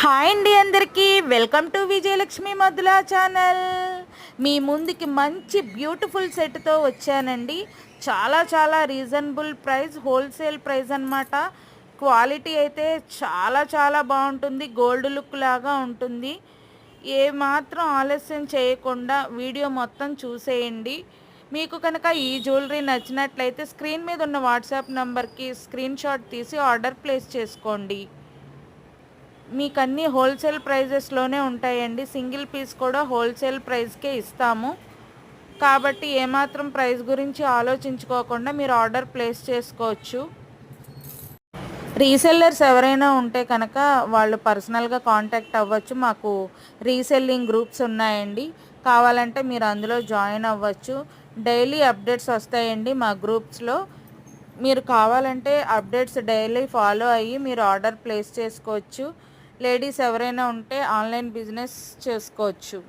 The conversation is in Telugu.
హాయ్ అండి అందరికీ వెల్కమ్ టు విజయలక్ష్మి మధుల ఛానల్. మీ ముందుకి మంచి బ్యూటిఫుల్ సెట్తో వచ్చానండి. చాలా చాలా రీజనబుల్ ప్రైస్, హోల్సేల్ ప్రైస్ అన్నమాట. క్వాలిటీ అయితే చాలా చాలా బాగుంటుంది, గోల్డ్ లుక్ లాగా ఉంటుంది. ఏ మాత్రం ఆలస్యం చేయకుండా వీడియో మొత్తం చూసేయండి. మీకు కనుక ఈ జ్యువెలరీ నచ్చినట్లయితే స్క్రీన్ మీద ఉన్న వాట్సాప్ నంబర్కి స్క్రీన్ షాట్ తీసి ఆర్డర్ ప్లేస్ చేసుకోండి. మీకు అన్నీ హోల్సేల్ ప్రైజెస్లోనే ఉంటాయండి. సింగిల్ పీస్ కూడా హోల్సేల్ ప్రైస్కే ఇస్తాము. కాబట్టి ఏమాత్రం ప్రైస్ గురించి ఆలోచించుకోకుండా మీరు ఆర్డర్ ప్లేస్ చేసుకోవచ్చు. రీసెల్లర్స్ ఎవరైనా ఉంటే కనుక వాళ్ళు పర్సనల్గా కాంటాక్ట్ అవ్వచ్చు. మాకు రీసెల్లింగ్ గ్రూప్స్ ఉన్నాయండి, కావాలంటే మీరు అందులో జాయిన్ అవ్వచ్చు. డైలీ అప్డేట్స్ వస్తాయండి మా గ్రూప్స్లో. మీరు కావాలంటే అప్డేట్స్ డైలీ ఫాలో అయ్యి మీరు ఆర్డర్ ప్లేస్ చేసుకోవచ్చు. లేడీస్ ఎవరైనా ఉంటే ఆన్లైన్ బిజినెస్ చేసుకోవచ్చు.